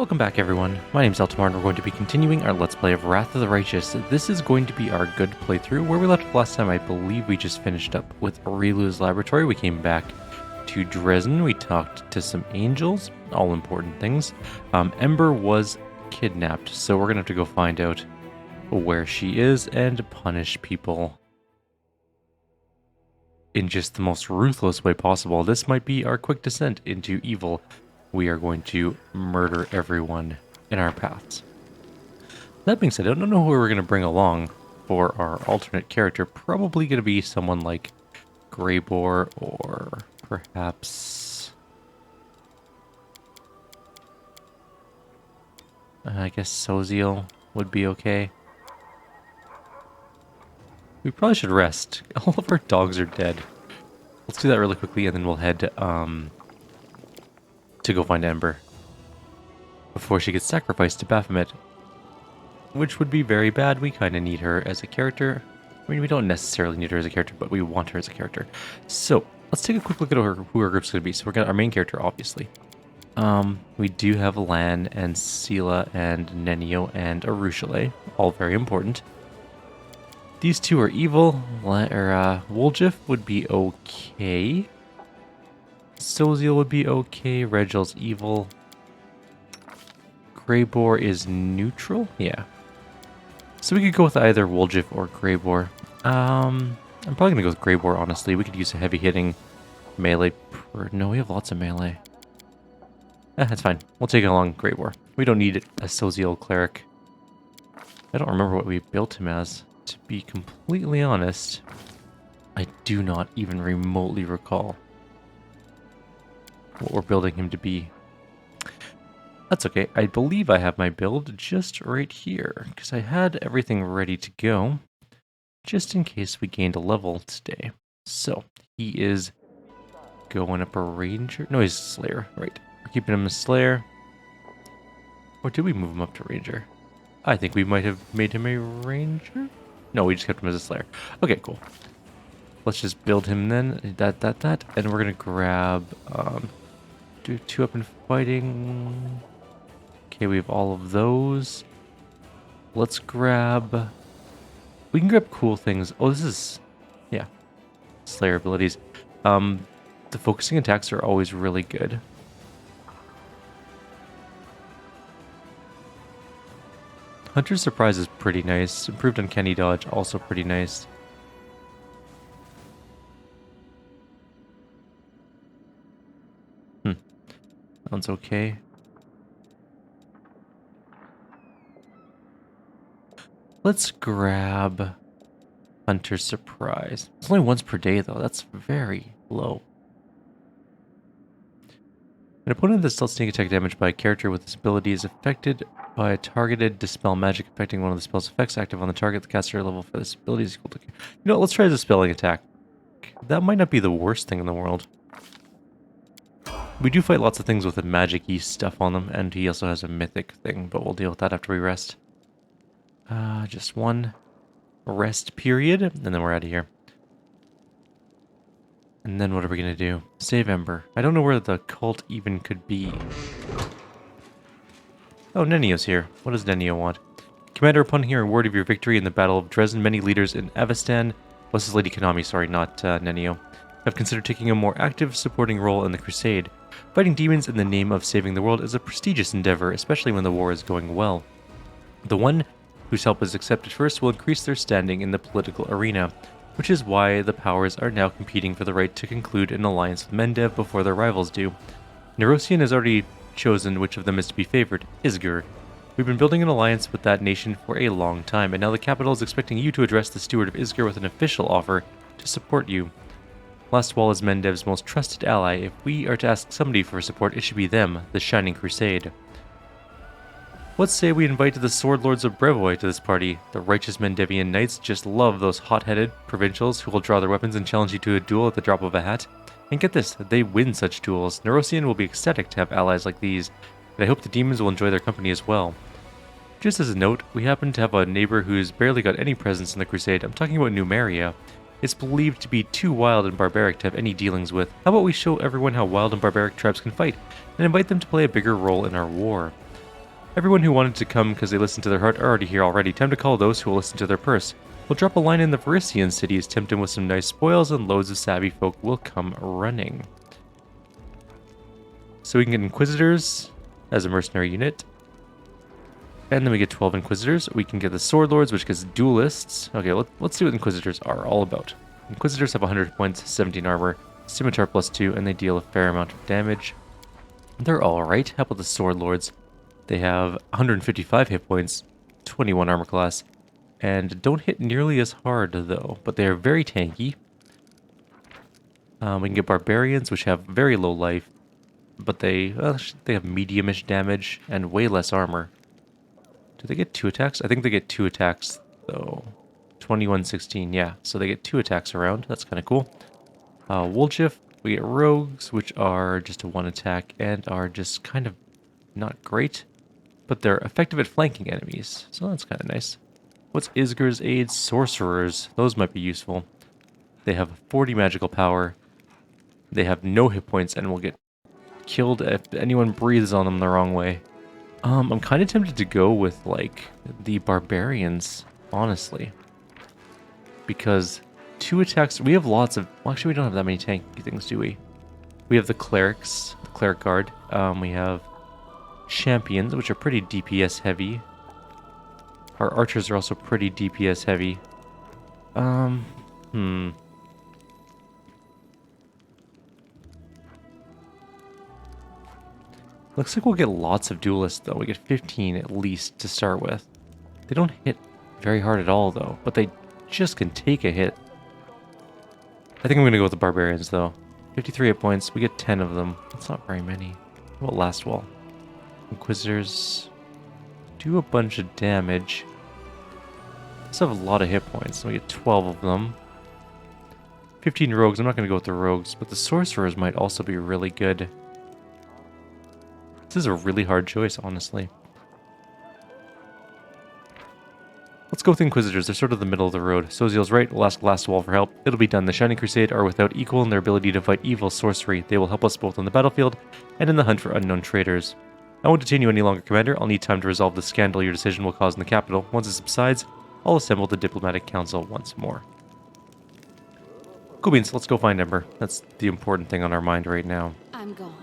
Welcome back everyone, my name is Eltimar and we're going to be continuing our Let's Play of Wrath of the Righteous. This is going to be our good playthrough. Where we left last time, I believe we just finished up with Rilu's laboratory. We came back to Dresden, we talked to some angels, all important things. Ember was kidnapped, so we're going to have to go find out where she is and punish people in just the most ruthless way possible. This might be our quick descent into evil. We are going to murder everyone in our paths. That being said, I don't know who we're going to bring along for our alternate character. Probably going to be someone like Greybor or perhaps... I guess Soziel would be okay. We probably should rest. All of our dogs are dead. Let's do that really quickly and then we'll head to go find Ember before she gets sacrificed to Baphomet, which would be very bad. We kind of need her as a character. I mean, we don't necessarily need her as a character, but we want her as a character. So let's take a quick look at who our group's going to be. So we're got our main character, obviously. We do have Lan and Sela and Nenio and Arushale, all very important. These two are evil. Woljif would be okay. Soziel would be okay. Regel's evil. Greybor is neutral? Yeah. So we could go with either Woljif or Greybor. I'm probably going to go with Greybor, honestly. We could use a heavy-hitting melee. No, we have lots of melee. That's fine. We'll take along Greybor. We don't need a Soziel cleric. I don't remember what we built him as. To be completely honest, I do not even remotely recall what we're building him to be. That's okay. I believe I have my build just right here, because I had everything ready to go, just in case we gained a level today. So, he is going up a ranger. No, he's a slayer. Right. We're keeping him a slayer. Or did we move him up to ranger? I think we might have made him a ranger? No, we just kept him as a slayer. Okay, cool. Let's just build him then. That. And we're going to grab... do 2 up in fighting. Okay, we have all of those. Let's grab... We can grab cool things. Oh, this is... Yeah. Slayer abilities. The focusing attacks are always really good. Hunter's Surprise is pretty nice. Improved Uncanny Dodge, also pretty nice. That one's okay. Let's grab Hunter's Surprise. It's only once per day, though. That's very low. An opponent that deals sneak attack damage by a character with this ability is affected by a targeted dispel magic affecting one of the spell's effects active on the target. The caster level for this ability is equal to... You know what, let's try the dispelling attack. That might not be the worst thing in the world. We do fight lots of things with a magic-y stuff on them, and he also has a mythic thing, but we'll deal with that after we rest. Just one rest period, and then we're out of here. And then what are we going to do? Save Ember. I don't know where the cult even could be. Oh, Nenio's here. What does Nenio want? Commander, upon hearing word of your victory in the Battle of Dresden, many leaders in Avestan, well, this is Lady Konami, sorry, not Nenio, have considered taking a more active, supporting role in the crusade. Fighting demons in the name of saving the world is a prestigious endeavor, especially when the war is going well. The one whose help is accepted first will increase their standing in the political arena, which is why the powers are now competing for the right to conclude an alliance with Mendev before their rivals do. Nerosian has already chosen which of them is to be favored, Isgur. We've been building an alliance with that nation for a long time, and now the capital is expecting you to address the steward of Isgur with an official offer to support you. Lastwall is Mendev's most trusted ally. If we are to ask somebody for support, it should be them, the Shining Crusade. Let's say we invite the Sword Lords of Brevoy to this party. The righteous Mendevian knights just love those hot-headed provincials who will draw their weapons and challenge you to a duel at the drop of a hat. And get this, they win such duels. Nerosian will be ecstatic to have allies like these, and I hope the demons will enjoy their company as well. Just as a note, we happen to have a neighbor who's barely got any presence in the crusade. I'm talking about Numeria. It's believed to be too wild and barbaric to have any dealings with. How about we show everyone how wild and barbaric tribes can fight, and invite them to play a bigger role in our war? Everyone who wanted to come because they listened to their heart are already here already. Time to call those who will listen to their purse. We'll drop a line in the Varisian cities, tempt them with some nice spoils, and loads of savvy folk will come running. So we can get Inquisitors as a mercenary unit. And then we get 12 Inquisitors. We can get the Sword Lords, which gets Duelists. Okay, let's see what Inquisitors are all about. Inquisitors have 100 points, 17 armor, Scimitar +2, and they deal a fair amount of damage. They're alright. How about the Sword Lords? They have 155 hit points, 21 armor class, and don't hit nearly as hard though, but they are very tanky. We can get Barbarians, which have very low life, but they have medium-ish damage and way less armor. Do they get 2 attacks? I think they get 2 attacks though. 21, 16, yeah. So they get 2 attacks around. That's kind of cool. Wolchif, we get Rogues, which are just a 1 attack and are just kind of not great, but they're effective at flanking enemies, so that's kind of nice. What's Isger's aid? Sorcerers. Those might be useful. They have 40 magical power. They have no hit points and will get killed if anyone breathes on them the wrong way. I'm kind of tempted to go with, like, the Barbarians, honestly. Because 2 attacks... We have lots of... Well, actually, we don't have that many tanky things, do we? We have the Clerics, the Cleric Guard. We have Champions, which are pretty DPS heavy. Our Archers are also pretty DPS heavy. Looks like we'll get lots of Duelists, though. We get 15 at least to start with. They don't hit very hard at all, though, but they just can take a hit. I think I'm going to go with the Barbarians, though. 53 hit points. We get 10 of them. That's not very many. What about Last Wall? Inquisitors do a bunch of damage. They still have a lot of hit points. So we get 12 of them. 15 Rogues. I'm not going to go with the Rogues, but the Sorcerers might also be really good. This is a really hard choice, honestly. Let's go with Inquisitors. They're sort of the middle of the road. Soziel's right. We'll ask Last Wall for help. It'll be done. The Shining Crusade are without equal in their ability to fight evil sorcery. They will help us both on the battlefield and in the hunt for unknown traitors. I won't detain you any longer, Commander. I'll need time to resolve the scandal your decision will cause in the capital. Once it subsides, I'll assemble the Diplomatic Council once more. Cool beans. Let's go find Ember. That's the important thing on our mind right now. I'm gone.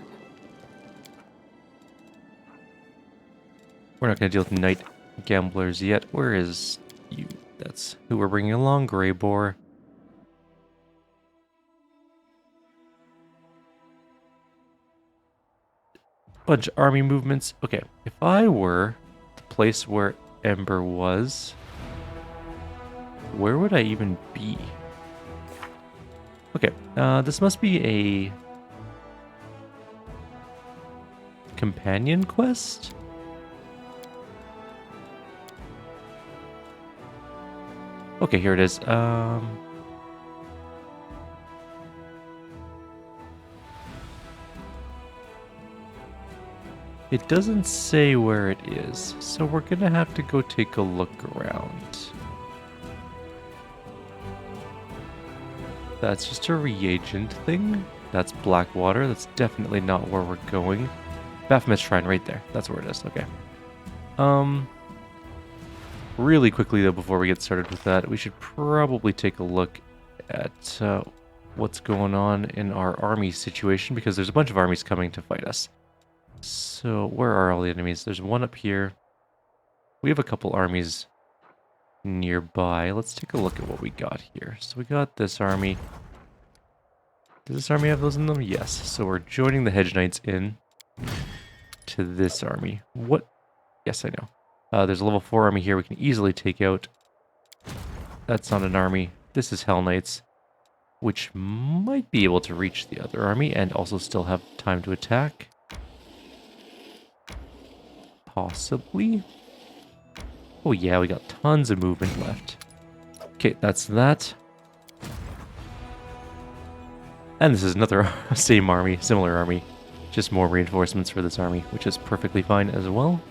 We're not going to deal with Night Gamblers yet. Where is you? That's who we're bringing along, Grey Boar. Bunch of army movements. Okay, if I were the place where Ember was, where would I even be? Okay, this must be a companion quest? Okay, here it is. It doesn't say where it is, so we're gonna have to go take a look around. That's just a reagent thing. That's Blackwater. That's definitely not where we're going. Baphomet's Shrine right there. That's where it is. Okay. Really quickly, though, before we get started with that, we should probably take a look at what's going on in our army situation, because there's a bunch of armies coming to fight us. So, where are all the enemies? There's one up here. We have a couple armies nearby. Let's take a look at what we got here. So we got this army. Does this army have those in them? Yes. So we're joining the Hedge Knights in to this army. What? Yes, I know. There's a level 4 army here we can easily take out. That's not an army. This is Hell Knights, which might be able to reach the other army and also still have time to attack. Possibly. Oh yeah, we got tons of movement left. Okay, that's that. And this is another same army, similar army. Just more reinforcements for this army, which is perfectly fine as well.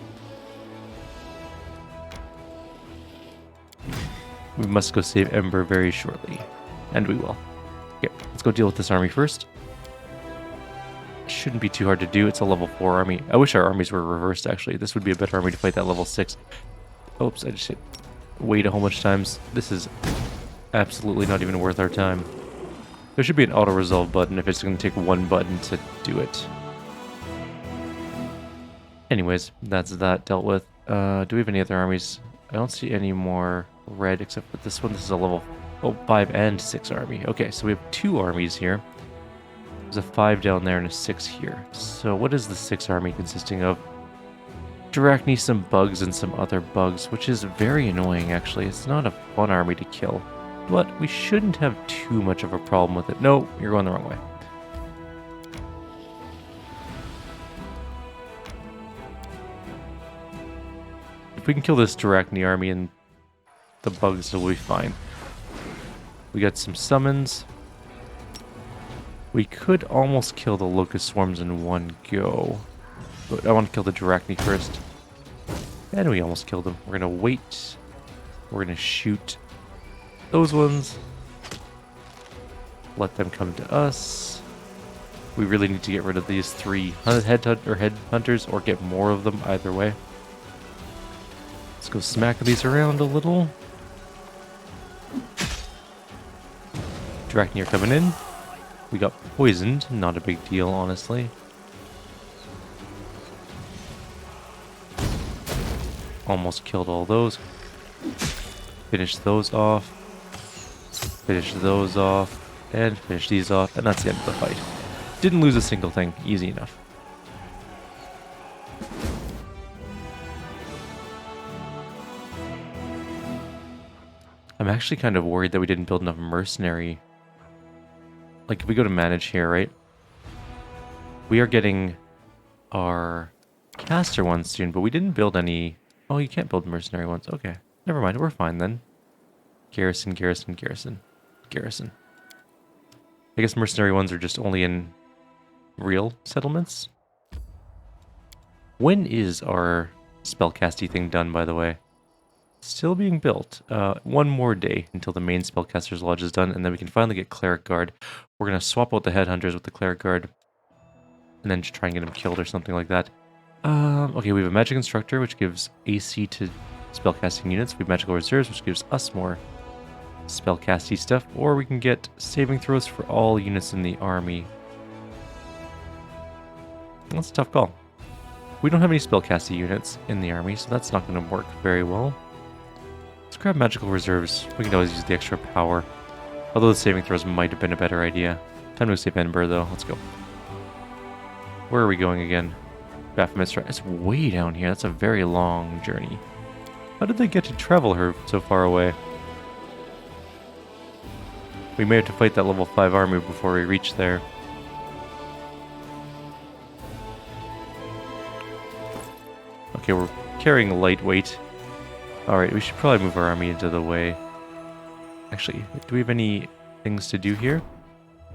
We must go save Ember very shortly. And we will. Okay, let's go deal with this army first. shouldn't be too hard to do. It's a level 4 army. I wish our armies were reversed, actually. This would be a better army to fight that level 6. Oops, I just hit wait a whole bunch of times. This is absolutely not even worth our time. There should be an auto-resolve button if it's going to take one button to do it. Anyways, that's that dealt with. Do we have any other armies? I don't see any more red except for this one. This is a level 5 and 6 army. Okay, so we have 2 armies here. There's a 5 down there and a 6 here. So what is the 6 army consisting of? Drachni, some bugs, and some other bugs, which is very annoying, actually. It's not a fun army to kill. But we shouldn't have too much of a problem with it. No, you're going the wrong way. If we can kill this Drachni army and the bugs will be fine. We got some summons. We could almost kill the Locust Swarms in one go. But I want to kill the Drachni first. And we almost killed them. We're going to wait. We're going to shoot those ones. Let them come to us. We really need to get rid of these 3 headhunters or get more of them either way. Let's go smack these around a little. Drachni are coming in. We got poisoned. Not a big deal, honestly. Almost killed all those. Finish those off. Finish those off. And finish these off. And that's the end of the fight. Didn't lose a single thing. Easy enough. I'm actually kind of worried that we didn't build enough mercenary. Like, if we go to manage here, right? We are getting our caster ones soon, but we didn't build any... Oh, you can't build mercenary ones. Okay. Never mind. We're fine then. Garrison, garrison, garrison. Garrison. I guess mercenary ones are just only in real settlements. When is our spellcasty thing done, by the way? Still being built. One more day until the main Spellcaster's Lodge is done, and then we can finally get Cleric Guard. We're going to swap out the Headhunters with the Cleric Guard, and then just try and get them killed or something like that. Okay, we have a Magic Instructor, which gives AC to spellcasting units. We have Magical Reserves, which gives us more spellcasty stuff, or we can get saving throws for all units in the army. That's a tough call. We don't have any spellcasty units in the army, so that's not going to work very well. Let's grab Magical Reserves. We can always use the extra power. Although the saving throws might have been a better idea. Time to save Ember, though. Let's go. Where are we going again? Baphomet. It's way down here. That's a very long journey. How did they get to travel her so far away? We may have to fight that level 5 army before we reach there. Okay, we're carrying lightweight. Alright, we should probably move our army into the way. Actually, do we have any things to do here?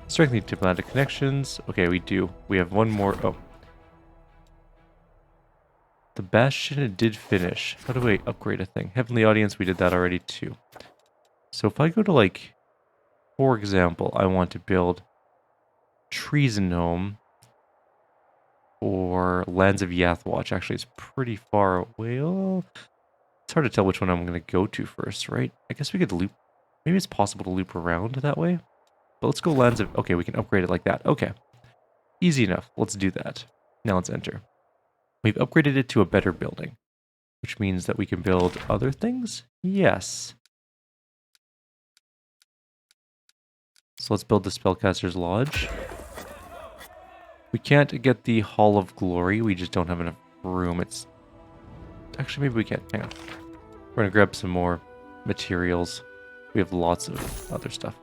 Strengthening diplomatic connections. Okay, we do. We have one more. Oh. The Bastion did finish. How do I upgrade a thing? Heavenly Audience, we did that already too. So if I go to, like, for example, I want to build Treason Home or Lands of Yathwatch. Actually, it's pretty far away. Oh, it's hard to tell which one I'm going to go to first, right? I guess we could loop. Maybe it's possible to loop around that way. But let's go Lands of... Okay, we can upgrade it like that. Okay. Easy enough. Let's do that. Now let's enter. We've upgraded it to a better building, which means that we can build other things? Yes. So let's build the Spellcaster's Lodge. We can't get the Hall of Glory. We just don't have enough room. It's... Actually, maybe we can. Hang on. We're going to grab some more materials. We have lots of other stuff.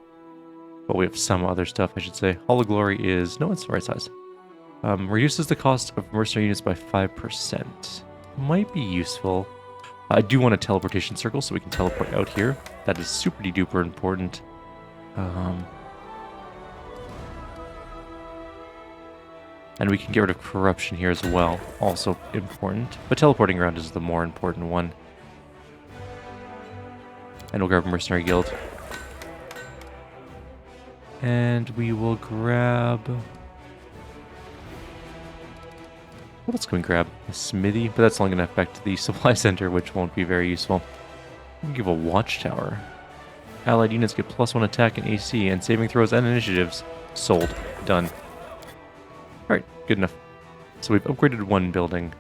But we have some other stuff, I should say. Hall of Glory is... No, it's the right size. Reduces the cost of mercenary units by 5%. Might be useful. I do want a teleportation circle so we can teleport out here. That is super duper important. And we can get rid of corruption here as well. Also important. But teleporting around is the more important one. And we'll grab a mercenary guild. And we will grab... What else can we grab? A smithy, but that's only going to affect the supply center, which won't be very useful. We can give a watchtower. Allied units get +1 attack and AC, and saving throws and initiatives. Sold. Done. Alright, good enough. So we've upgraded one building.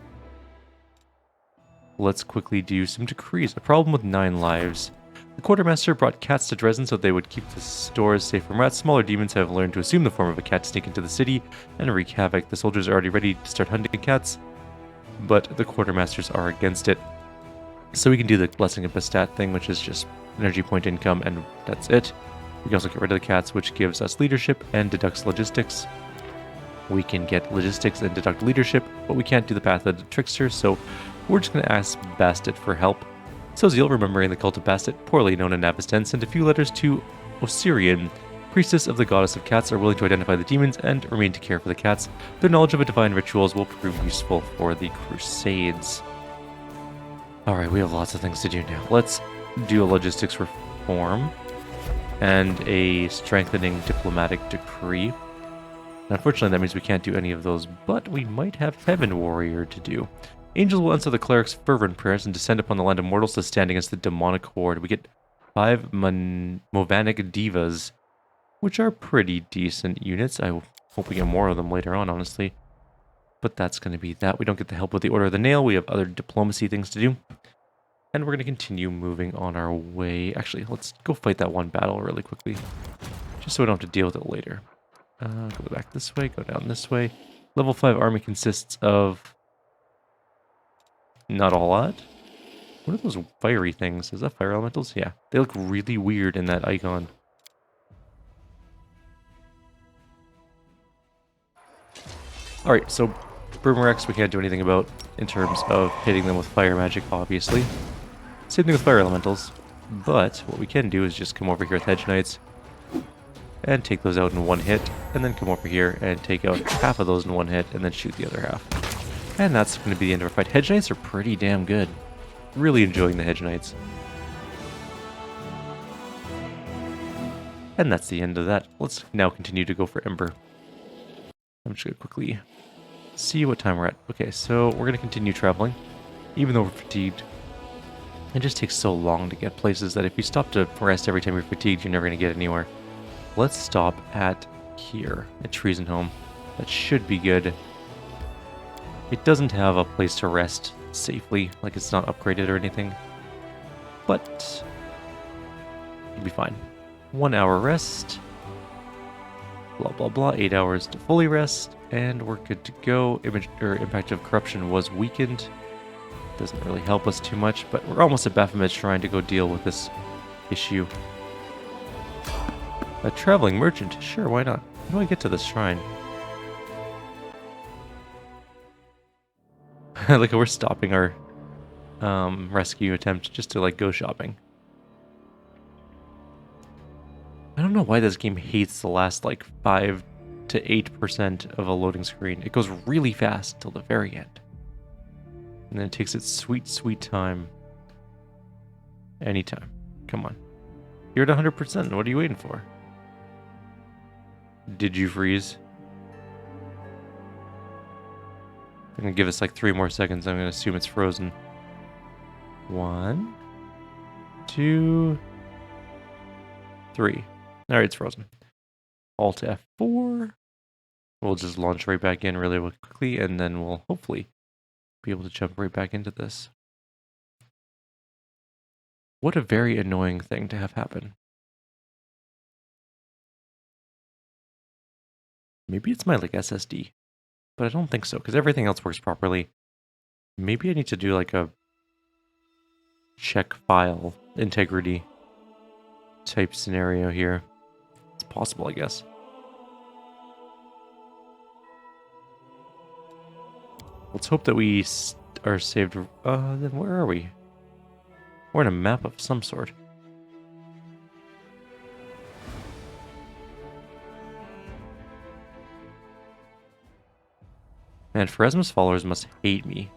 Let's quickly do some decrees. A problem with 9 lives. The quartermaster brought cats to Dresden so they would keep the stores safe from rats. Smaller demons have learned to assume the form of a cat, sneak into the city, and wreak havoc. The soldiers are already ready to start hunting cats, but the quartermasters are against it. So we can do the Blessing of Bastat thing, which is just energy point income, and that's it. We can also get rid of the cats, which gives us leadership and deducts logistics. We can get logistics and deduct leadership, but we can't do the Path of the Trickster, so we're just going to ask Bastet for help. So Zeal, remembering the cult of Bastet, poorly known in Avistan, sent a few letters to Osirian, priestess of the goddess of cats, are willing to identify the demons and remain to care for the cats. Their knowledge of divine rituals will prove useful for the Crusades. Alright, we have lots of things to do now. Let's do a logistics reform and a strengthening diplomatic decree. Unfortunately, that means we can't do any of those, but we might have Heaven Warrior to do. Angels will answer the cleric's fervent prayers and descend upon the land of mortals to stand against the demonic horde. We get 5 Movanic Divas, which are pretty decent units. I hope we get more of them later on, honestly. But that's going to be that. We don't get the help with the Order of the Nail. We have other diplomacy things to do. And we're going to continue moving on our way. Actually, let's go fight that one battle really quickly, just so we don't have to deal with it later. Go back this way, go down this way. Level 5 army consists of not a lot. What are those fiery things? Is that fire elementals? Yeah. They look really weird in that icon. Alright, so Murack we can't do anything about in terms of hitting them with fire magic, obviously. Same thing with fire elementals. But what we can do is just come over here with Hedge Knights and take those out in one hit, and then come over here and take out half of those in one hit, and then shoot the other half. And that's going to be the end of our fight. Hedge Knights are pretty damn good. Really enjoying the Hedge Knights. And that's the end of that. Let's now continue to go for Ember. I'm just going to quickly see what time we're at. Okay, so we're going to continue traveling, even though we're fatigued. It just takes so long to get places that if you stop to rest every time you're fatigued, you're never going to get anywhere. Let's stop at here, at Treasonholm. That should be good. It doesn't have a place to rest safely, like it's not upgraded or anything. But it'll be fine. 1 hour rest. Blah blah blah. 8 hours to fully rest, and we're good to go. Impact of corruption was weakened. Doesn't really help us too much, but we're almost at Baphomet's Shrine to go deal with this issue. A traveling merchant? Sure, why not? How do I get to this shrine? Like, we're stopping our rescue attempt just to, like, go shopping. I don't know why this game hates the last, like, 5 to 8% of a loading screen. It goes really fast till the very end. And then it takes its sweet, sweet time. Anytime. Come on. You're at 100%. What are you waiting for? Did you freeze? I'm going to give us like 3 more seconds. I'm going to assume it's frozen. 1, 2, 3. Alright, it's frozen. Alt F4. We'll just launch right back in really quickly, and then we'll hopefully be able to jump right back into this. What a very annoying thing to have happen. Maybe it's my like SSD, but I don't think so, because everything else works properly. Maybe I need to do like a check file integrity type scenario here. It's possible, I guess. Let's hope that we are saved. Then where are we? We're in a map of some sort. Man, Pharasma's followers must hate me.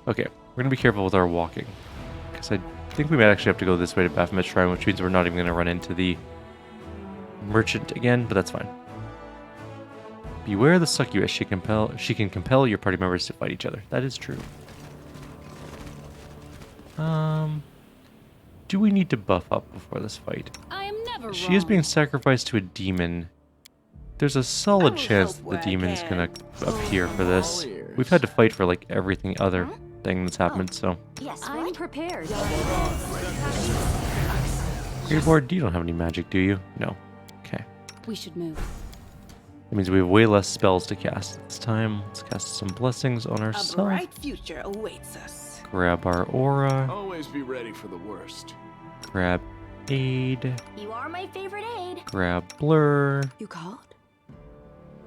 Okay, we're gonna be careful with our walking, because I think we might actually have to go this way to Baphomet's Shrine, which means we're not even gonna run into the merchant again, but that's fine. Beware the succubus. She can compel your party members to fight each other. That is true. Do we need to buff up before this fight? I am never She is being sacrificed to a demon. There's a solid chance that the demon's gonna appear for this. We've had to fight for like everything other thing that's happened, so. Yes, I'm prepared. Greybord, you don't have any magic, do you? No. Okay. We should move. That means we have way less spells to cast this time. Let's cast some blessings on A ourselves. bright future awaits us. Grab our aura. Always be ready for the worst. Grab aid. You are my favorite aid. Grab blur. You called?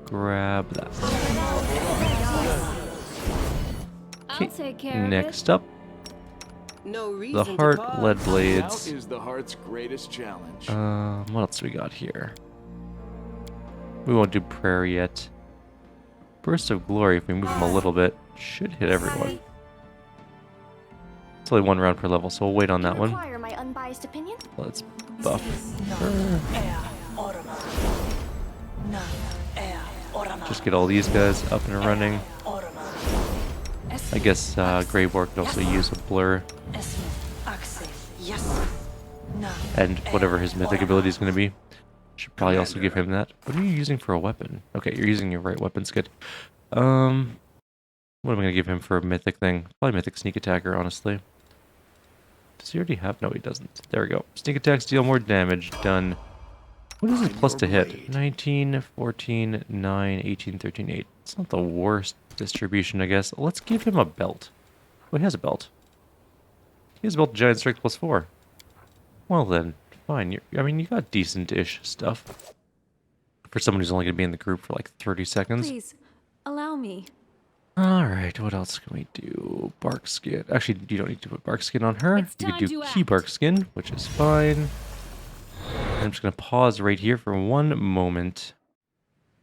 Grab that. I'll take care Next up, No the reason heart to pause. lead Doubt blades. is the heart's greatest challenge. What else we got here? We won't do prayer yet. Burst of glory, if we move them a little bit, should hit everyone. It's only one round per level, so we'll wait on that one. Require my unbiased opinion? Let's buff her. Just get all these guys up and running. I guess Greyboar could also use a blur. And whatever his mythic ability is going to be. Should probably also give him that. What are you using for a weapon? Okay, you're using your right weapons. Good. What am I going to give him for a mythic thing? Probably mythic sneak attacker, honestly. Does he already have? No, he doesn't. There we go. Sneak attacks deal more damage. Done. What is his plus to hit? 19, 14, 9, 18, 13, 8. It's not the worst distribution, I guess. Let's give him a belt. Oh, he has a belt. He has a belt giant strength plus 4. Well then, fine. I mean, you got decent-ish stuff. For someone who's only going to be in the group for like 30 seconds. Please, allow me. Alright, what else can we do? Bark skin. Actually, you don't need to put bark skin on her. It's You could time do to key act. bark skin, which is fine. I'm just going to pause right here for one moment.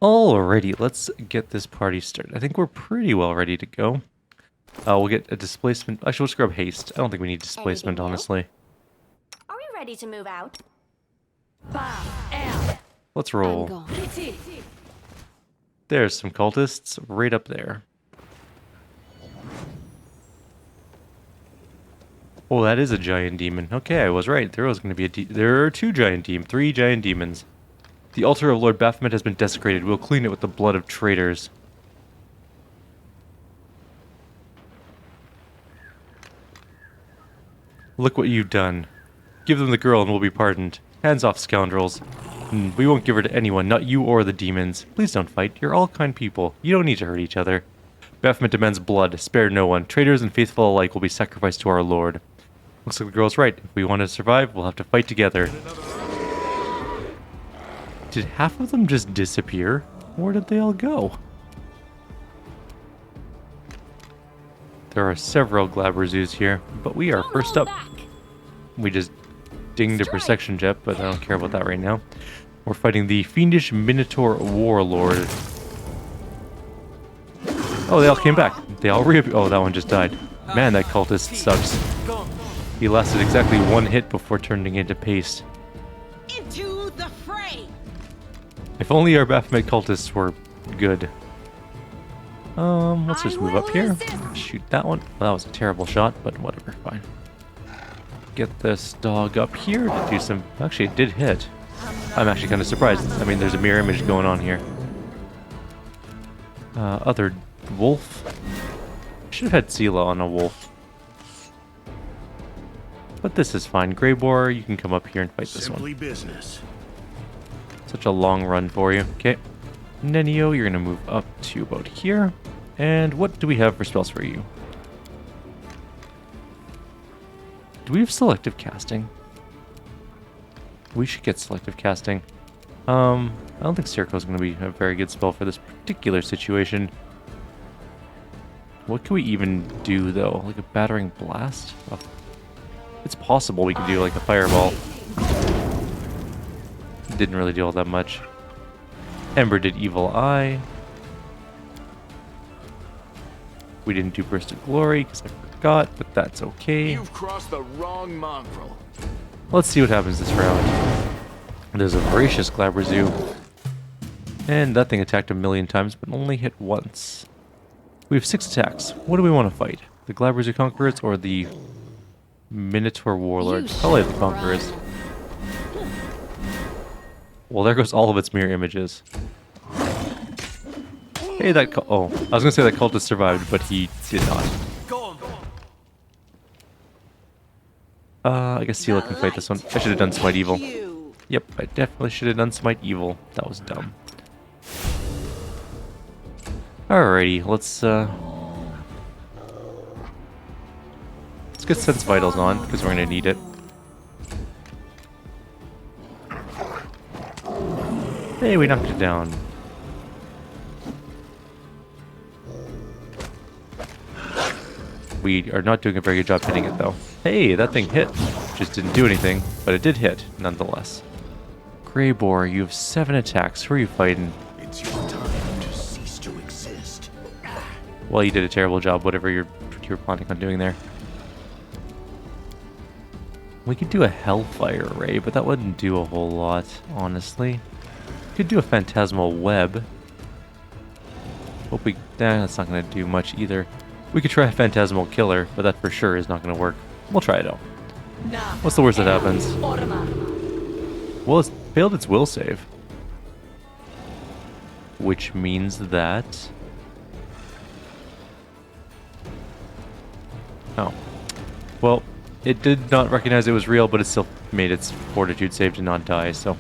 Alrighty, let's get this party started. I think we're pretty well ready to go. We'll get a displacement. Actually, let's grab haste. I don't think we need displacement, Anything honestly. Are we ready to move out? Let's I'm roll. gone. There's some cultists right up there. Oh, that is a giant demon. Okay, I was right. There was going to be there are 3 giant demons. The altar of Lord Baphomet has been desecrated. We'll clean it with the blood of traitors. Look what you've done. Give them the girl and we'll be pardoned. Hands off, scoundrels. We won't give her to anyone, not you or the demons. Please don't fight. You're all kind people. You don't need to hurt each other. Baphomet demands blood. Spare no one. Traitors and faithful alike will be sacrificed to our lord. Looks like the girl's right. If we want to survive, we'll have to fight together. Did half of them just disappear? Where did they all go? There are several Glabrezus here, but we are first up. We just dinged a perception jet, but I don't care about that right now. We're fighting the fiendish Minotaur Warlord. Oh, they all came back. They all reappeared. Oh, that one just died. Man, that cultist sucks. He lasted exactly 1 hit before turning into paste. Into the fray. If only our Baphomet cultists were good. Let's just move up here. Shoot that one. Well, that was a terrible shot, but whatever, fine. Get this dog up here to do some... Actually, it did hit. I'm actually kind of surprised. I mean, there's a mirror image going on here. Other wolf. Should have had Sela on a wolf. But this is fine. Greyboar, you can come up here and fight this Simply one. business. Such a long run for you. Okay. Nenio, you're going to move up to about here. And what do we have for spells for you? Do we have selective casting? We should get selective casting. I don't think Circo's going to be a very good spell for this particular situation. What can we even do, though? Like a battering blast? It's possible we could do like a fireball. Didn't really do all that much. Ember did Evil Eye. We didn't do Burst of Glory because I forgot, but that's okay. You've crossed the wrong mongrel. Let's see what happens this round. There's a Voracious Glabrezu. And that thing attacked a million times, but only hit once. We have 6 attacks. What do we want to fight? The Glabrezu Conquerors or the Minotaur Warlord? Probably the Conquerors. Well, there goes all of its mirror images. Hey, that oh, I was gonna say that cultist survived, but he did not. I guess Sela can fight this one. I should have done Smite Evil. Yep, I definitely should have done Smite Evil. That was dumb. Alrighty, let's get Sense Vitals on, because we're gonna need it. Hey, we knocked it down. We are not doing a very good job hitting it, though. Hey, that thing hit. Just didn't do anything, but it did hit, nonetheless. Grey Boar, you have 7 attacks. Who are you fighting? It's your time to cease to exist. Well, you did a terrible job, whatever you're planning on doing there. We could do a Hellfire Ray, but that wouldn't do a whole lot, honestly. We could do a Phantasmal Web. Hope we... that's not going to do much either. We could try a Phantasmal Killer, but that for sure is not going to work. We'll try it out. What's the worst that happens? Well, it's failed its will save. Which means that... oh. Well, it did not recognize it was real, but it still made its fortitude save to not die, so...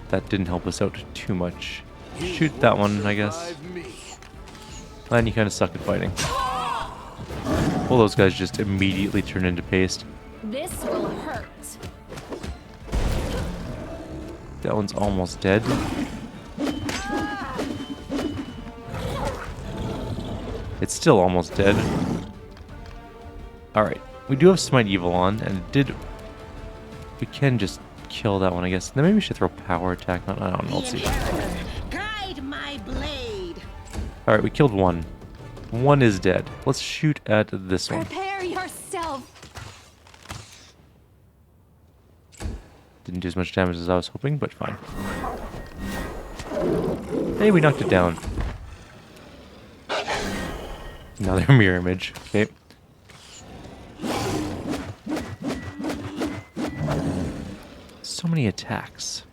that didn't help us out too much. Shoot that one, I guess. And you kind of suck at fighting. Well, those guys just immediately turn into paste. This will hurt. That one's almost dead. It's still almost dead. Alright, we do have Smite Evil on, and it did... we can just kill that one, I guess. Then maybe we should throw Power Attack on... I don't know, let's see. Guide my blade. Alright, we killed one. One is dead. Let's shoot at this one. Prepare yourself. Didn't do as much damage as I was hoping, but fine. Hey, we knocked it down. Another mirror image. Okay. So many attacks.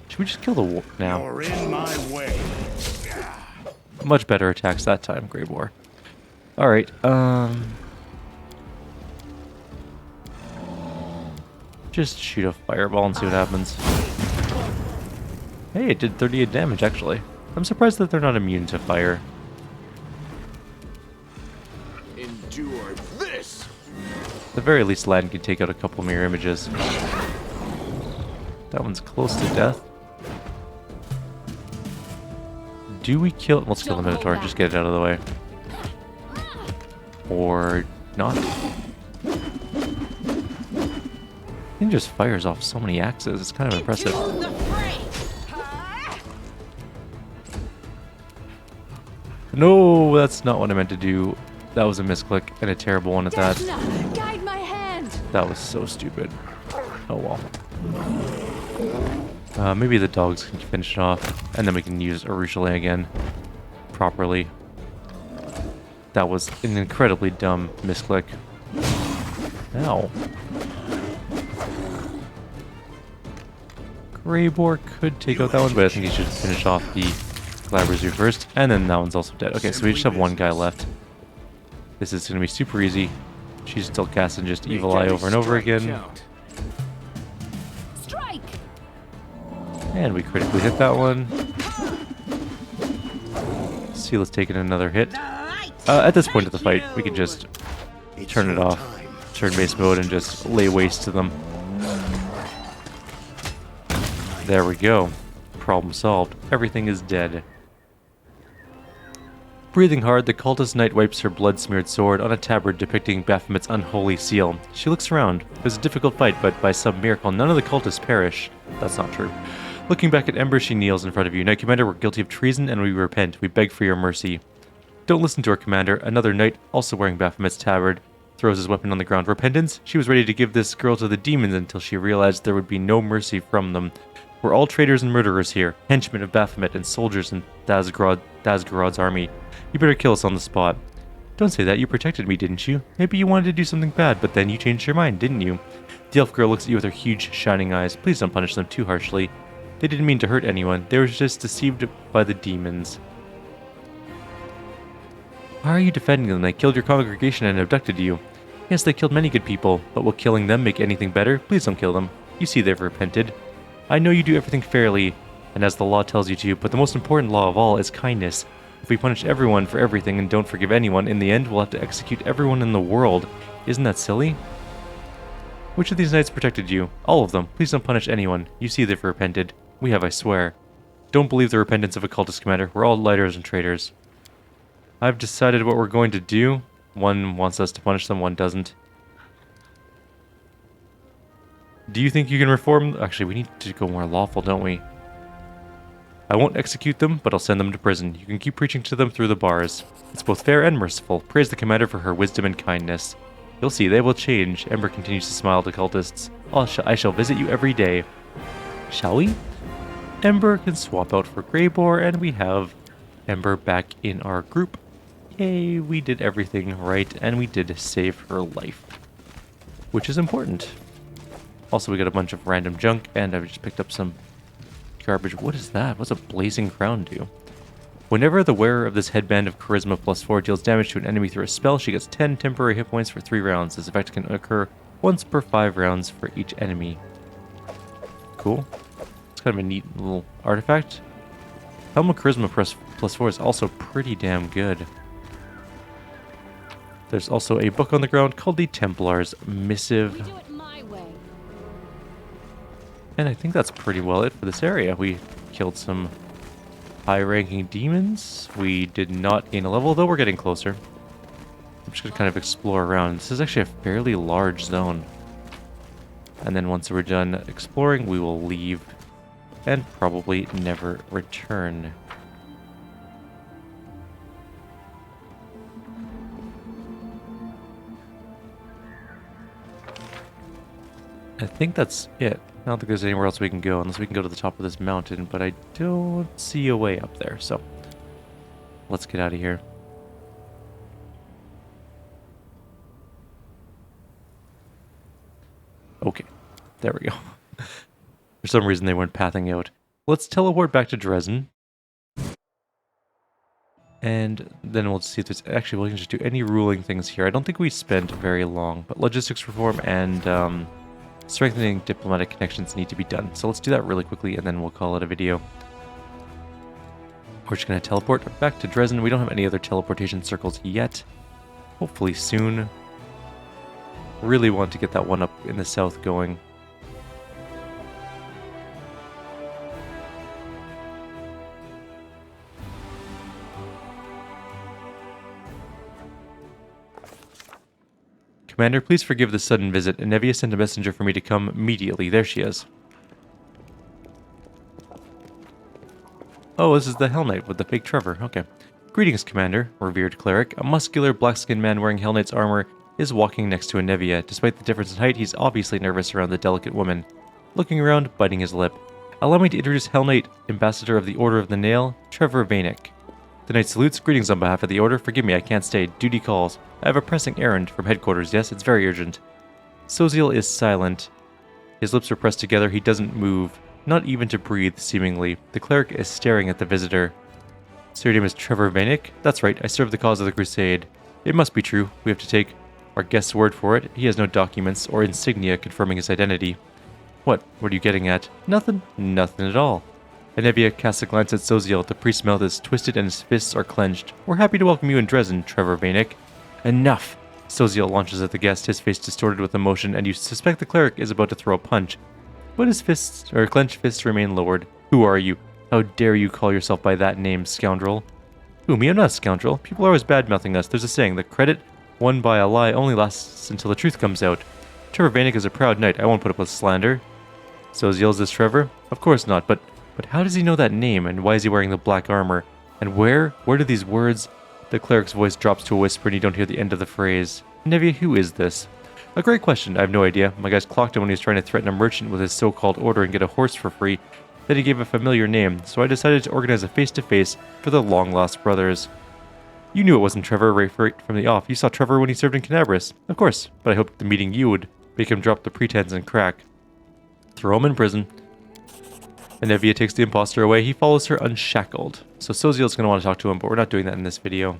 Should we just kill the wolf now? You're in my way. Much better attacks that time, Grey Boar. Alright, just shoot a fireball and see what happens. Hey, it did 38 damage, actually. I'm surprised that they're not immune to fire. Endure this. At the very least, Land can take out a couple mirror images. That one's close to death. Do we kill... let's kill the Minotaur, just get it out of the way. Or not. He just fires off so many axes, it's kind of impressive. The fray. No, that's not what I meant to do. That was a misclick, and a terrible one at that. Guide my hand. That was so stupid. Oh well. Maybe the dogs can finish it off, and then we can use Arushale again properly. That was an incredibly dumb misclick. Ow. Grey Boar could take out that one, but I think he should finish off the Glabrezu first, and then that one's also dead. Okay, so we just have one guy left. This is going to be super easy. She's still casting just Evil Eye over and over again. Strike. And we critically hit that one. Sela's taking another hit. At this point of the fight, we can just turn it off, turn-based mode, and just lay waste to them. There we go. Problem solved. Everything is dead. Breathing hard, the cultist knight wipes her blood-smeared sword on a tabard depicting Baphomet's unholy seal. She looks around. It was a difficult fight, but by some miracle, none of the cultists perish. That's not true. Looking back at Ember, she kneels in front of you. Knight Commander, we're guilty of treason, and we repent. We beg for your mercy. Don't listen to our commander. Another knight, also wearing Baphomet's tabard, throws his weapon on the ground. Repentance? She was ready to give this girl to the demons until she realized there would be no mercy from them. We're all traitors and murderers here, henchmen of Baphomet and soldiers in Dazgarod's army. You better kill us on the spot. Don't say that, you protected me, didn't you? Maybe you wanted to do something bad, but then you changed your mind, didn't you? The elf girl looks at you with her huge, shining eyes. Please don't punish them too harshly. They didn't mean to hurt anyone. They were just deceived by the demons. Why are you defending them? They killed your congregation and abducted you. Yes, they killed many good people, but will killing them make anything better? Please don't kill them. You see they've repented. I know you do everything fairly, and as the law tells you to, but the most important law of all is kindness. If we punish everyone for everything and don't forgive anyone, in the end we'll have to execute everyone in the world. Isn't that silly? Which of these knights protected you? All of them. Please don't punish anyone. You see they've repented. We have, I swear. Don't believe the repentance of a cultist, Commander. We're all liars and traitors. I've decided what we're going to do. One wants us to punish them, one doesn't. Do you think you can reform? Actually, we need to go more lawful, don't we? I won't execute them, but I'll send them to prison. You can keep preaching to them through the bars. It's both fair and merciful. Praise the Commander for her wisdom and kindness. You'll see, they will change. Ember continues to smile to cultists. I shall visit you every day. Shall we? Ember can swap out for Greybore, and we have Ember back in our group. Yay, we did everything right, and we did save her life. Which is important. Also, we got a bunch of random junk, and I've just picked up some garbage. What is that? What's a blazing crown do? Whenever the wearer of this headband of Charisma +4 deals damage to an enemy through a spell, she gets 10 temporary hit points for 3 rounds. This effect can occur once per 5 rounds for each enemy. Cool. It's kind of a neat little artifact. Helm of Charisma +4 is also pretty damn good. There's also a book on the ground called the Templar's Missive. We do it my way. And I think that's pretty well it for this area. We killed some high-ranking demons. We did not gain a level, though we're getting closer. I'm just going to kind of explore around. This is actually a fairly large zone. And then once we're done exploring, we will leave and probably never return. I think that's it. I don't think there's anywhere else we can go, unless we can go to the top of this mountain, but I don't see a way up there, so let's get out of here. Okay, there we go. For some reason they weren't pathing out. Let's teleport back to Dresden. And then we'll see if there's... Actually, we can just do any ruling things here. I don't think we spent very long, but logistics reform and strengthening diplomatic connections need to be done. So let's do that really quickly, and then we'll call it a video. We're just going to teleport back to Dresden. We don't have any other teleportation circles yet. Hopefully soon. Really want to get that one up in the south going. Commander, please forgive the sudden visit. Nevia sent a messenger for me to come immediately. There she is. Oh, this is the Hell Knight with the fake Trevor. Okay. Greetings, Commander, revered cleric. A muscular, black-skinned man wearing Hell Knight's armor is walking next to a Nevia. Despite the difference in height, he's obviously nervous around the delicate woman. Looking around, biting his lip. Allow me to introduce Hell Knight, Ambassador of the Order of the Nail, Trevor Vanek. The knight salutes. Greetings on behalf of the Order. Forgive me, I can't stay. Duty calls. I have a pressing errand from headquarters. Yes, it's very urgent. Soziel is silent. His lips are pressed together. He doesn't move. Not even to breathe, seemingly. The cleric is staring at the visitor. So your name is Trevor Vanek? That's right, I serve the cause of the crusade. It must be true. We have to take our guest's word for it. He has no documents or insignia confirming his identity. What are you getting at? Nothing? Nothing at all. Anevia casts a glance at Soziel. The priest's mouth is twisted and his fists are clenched. We're happy to welcome you in Dresden, Trevor Vanek. Enough! Soziel launches at the guest, his face distorted with emotion, and you suspect the cleric is about to throw a punch. But his fists, or clenched fists, remain lowered. Who are you? How dare you call yourself by that name, scoundrel? Who, me? I'm not a scoundrel. People are always bad-mouthing us. There's a saying, the credit won by a lie only lasts until the truth comes out. Trevor Vanek is a proud knight. I won't put up with slander. Soziel, is this Trevor? Of course not, but how does he know that name, and why is he wearing the black armor? And where do these words... The cleric's voice drops to a whisper and you don't hear the end of the phrase. Nevia, who is this? A great question. I have no idea. My guys clocked him when he was trying to threaten a merchant with his so-called order and get a horse for free. that he gave a familiar name, so I decided to organize a face-to-face for the long-lost brothers. You knew it wasn't Trevor right from the off. You saw Trevor when he served in Canabris. Of course, but I hoped the meeting you would make him drop the pretense and crack. Throw him in prison. Anevia takes the imposter away. He follows her unshackled. So Soziel's going to want to talk to him, but we're not doing that in this video.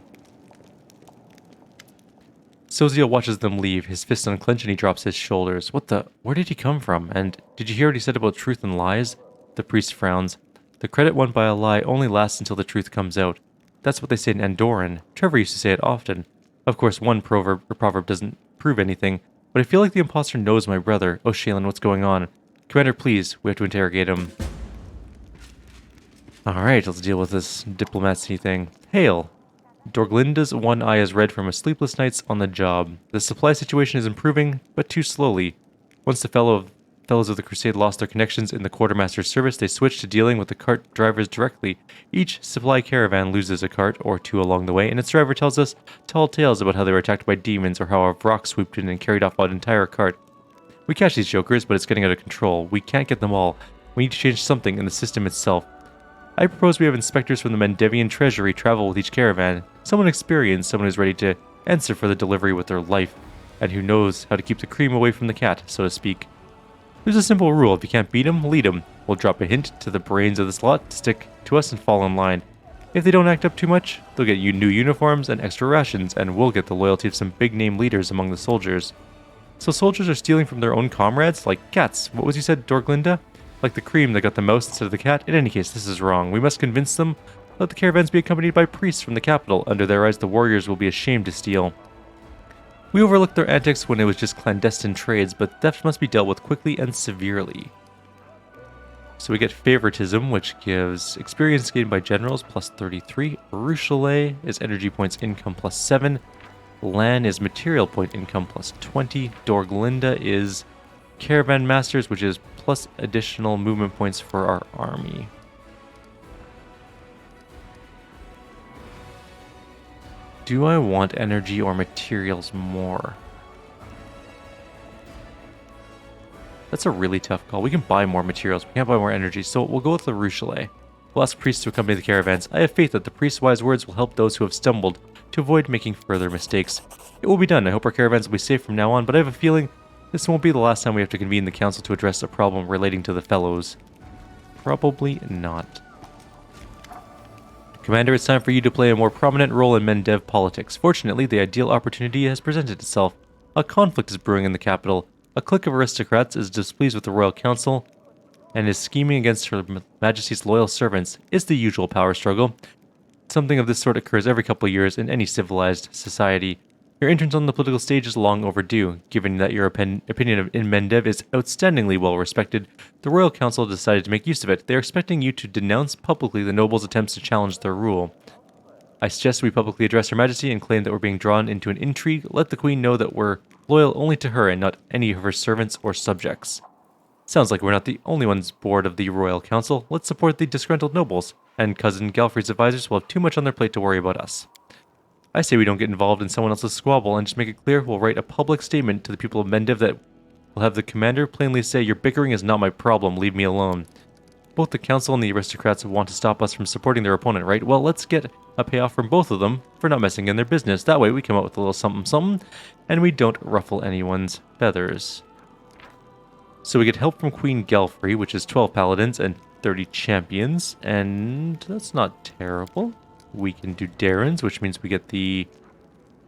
Soziel watches them leave, his fist unclenched, and he drops his shoulders. What the? Where did he come from? And did you hear what he said about truth and lies? The priest frowns. The credit won by a lie only lasts until the truth comes out. That's what they say in Endorphin. Trevor used to say it often. Of course, one proverb doesn't prove anything, but I feel like the imposter knows my brother. Oh, Shaylin, what's going on? Commander, please. We have to interrogate him. Alright, let's deal with this diplomacy thing. Hail. Dorglinda's one eye is red from a sleepless nights on the job. The supply situation is improving, but too slowly. Once the fellows of the Crusade lost their connections in the Quartermaster's service, they switched to dealing with the cart drivers directly. Each supply caravan loses a cart or two along the way, and its driver tells us tall tales about how they were attacked by demons or how a rock swooped in and carried off an entire cart. We catch these jokers, but it's getting out of control. We can't get them all. We need to change something in the system itself. I propose we have inspectors from the Mendevian treasury travel with each caravan. Someone experienced, someone who's ready to answer for the delivery with their life, and who knows how to keep the cream away from the cat, so to speak. There's a simple rule: if you can't beat them, lead them. We'll drop a hint to the brains of the slot to stick to us and fall in line. If they don't act up too much, they'll get you new uniforms and extra rations, and we'll get the loyalty of some big-name leaders among the soldiers. So soldiers are stealing from their own comrades? Like cats. What was you said, Dorglinda? Like the cream that got the mouse instead of the cat? In any case, this is wrong. We must convince them. Let the caravans be accompanied by priests from the capital. Under their eyes, the warriors will be ashamed to steal. We overlooked their antics when it was just clandestine trades, but theft must be dealt with quickly and severely. So we get favoritism, which gives experience gained by generals plus 33. Ruchelet is energy points income plus 7. Lan is material point income plus 20. Dorglinda is caravan masters, which is plus additional movement points for our army. Do I want energy or materials more? That's a really tough call. We can buy more materials. We can't buy more energy, so we'll go with the Ruchelet. We'll ask priests to accompany the caravans. I have faith that the priest's wise words will help those who have stumbled to avoid making further mistakes. It will be done. I hope our caravans will be safe from now on, but I have a feeling this won't be the last time we have to convene the council to address a problem relating to the fellows. Probably not. Commander, it's time for you to play a more prominent role in Mendev politics. Fortunately, the ideal opportunity has presented itself. A conflict is brewing in the capital. A clique of aristocrats is displeased with the royal council and is scheming against Her Majesty's loyal servants. It's the usual power struggle. Something of this sort occurs every couple of years in any civilized society. Your entrance on the political stage is long overdue. Given that your opinion in Mendev is outstandingly well respected, the Royal Council decided to make use of it. They are expecting you to denounce publicly the nobles' attempts to challenge their rule. I suggest we publicly address Her Majesty and claim that we're being drawn into an intrigue. Let the Queen know that we're loyal only to her and not any of her servants or subjects. Sounds like we're not the only ones bored of the Royal Council. Let's support the disgruntled nobles, and Cousin Galfrey's advisors will have too much on their plate to worry about us. I say we don't get involved in someone else's squabble and just make it clear we'll write a public statement to the people of Mendev that will have the commander plainly say, your bickering is not my problem, leave me alone. Both the council and the aristocrats want to stop us from supporting their opponent, right? Well, let's get a payoff from both of them for not messing in their business. That way we come out with a little something something, and we don't ruffle anyone's feathers. So we get help from Queen Galfrey, which is 12 paladins and 30 champions, and that's not terrible. We can do Darrens, which means we get the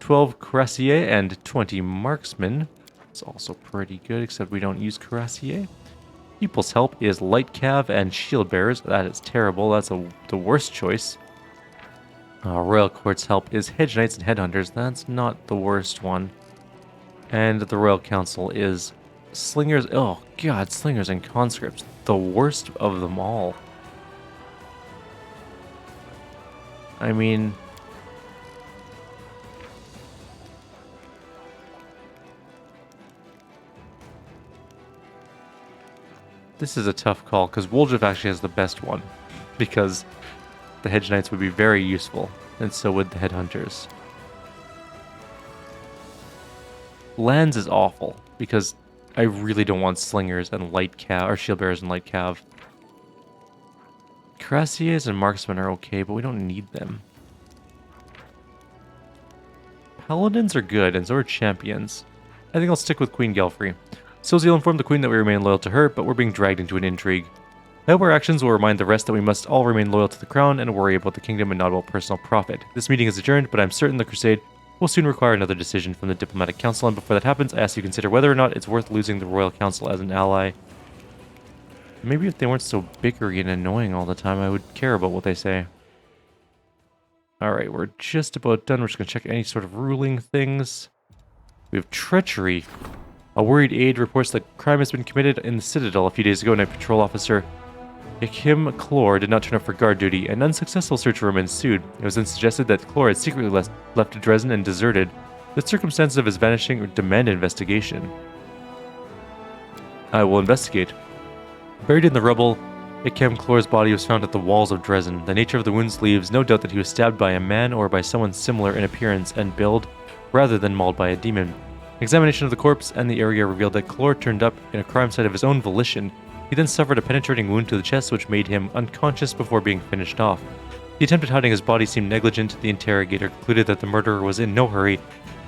12 Cuirassier and 20 Marksmen. It's also pretty good, except we don't use Cuirassier. People's help is Light Cav and Shield Bearers. That is terrible. That's the worst choice. Royal Court's help is Hedge Knights and Headhunters. That's not the worst one. And the Royal Council is Slingers. Oh, God, Slingers and Conscripts. The worst of them all. I mean, this is a tough call because Woljif actually has the best one because the Hedge Knights would be very useful, and so would the Headhunters. Lands is awful because I really don't want Slingers and Light Cav or Shield Bearers and Light Cav. Cuirassiers and marksmen are okay, but we don't need them. Paladins are good, and so are champions. I think I'll stick with Queen Gelfrey. Soziel informed the Queen that we remain loyal to her, but we're being dragged into an intrigue. I hope our actions will remind the rest that we must all remain loyal to the crown and worry about the kingdom and not about personal profit. This meeting is adjourned, but I'm certain the crusade will soon require another decision from the Diplomatic Council, and before that happens, I ask you to consider whether or not it's worth losing the Royal Council as an ally. Maybe if they weren't so bickery and annoying all the time, I would care about what they say. Alright, we're just about done. We're just going to check any sort of ruling things. We have treachery. A worried aide reports that crime has been committed in the Citadel a few days ago. Night Patrol Officer Ikim Chlor did not turn up for guard duty. An unsuccessful search room ensued. It was then suggested that Chlor had secretly left Dresden and deserted. The circumstances of his vanishing demand investigation. I will investigate. Buried in the rubble, Ikem Chlor's body was found at the walls of Dresden. The nature of the wounds leaves no doubt that he was stabbed by a man or by someone similar in appearance and build, rather than mauled by a demon. Examination of the corpse and the area revealed that Chlor turned up in a crime site of his own volition. He then suffered a penetrating wound to the chest which made him unconscious before being finished off. The attempt at hiding his body seemed negligent. The interrogator concluded that the murderer was in no hurry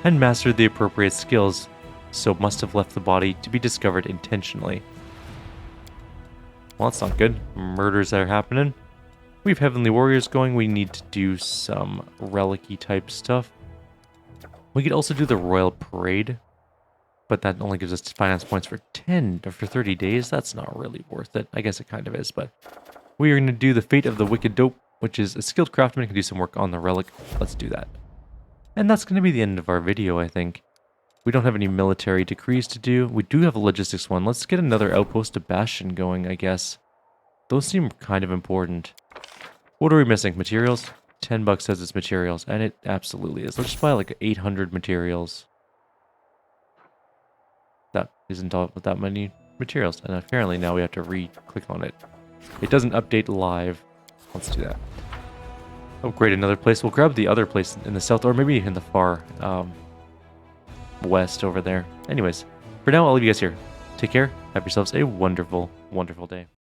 and mastered the appropriate skills, so must have left the body to be discovered intentionally. Well, that's not good. Murders that are happening. We have Heavenly Warriors going. We need to do some relic-y type stuff. We could also do the Royal Parade, but that only gives us finance points for 10 or for 30 days. That's not really worth it. I guess it kind of is, but we are going to do the Fate of the Wicked Dope, which is a skilled craftsman who can do some work on the relic. Let's do that. And that's going to be the end of our video, I think. We don't have any military decrees to do. We do have a logistics one. Let's get another outpost of Bastion going, I guess. Those seem kind of important. What are we missing? Materials? $10 says it's materials, and it absolutely is. Let's just buy like 800 materials. That isn't all that many materials, and apparently now we have to re-click on it. It doesn't update live. Let's do that. Upgrade another place. We'll grab the other place in the south, or maybe in the far west over there. Anyways, for now, I'll leave you guys here. Take care. Have yourselves a wonderful, wonderful day.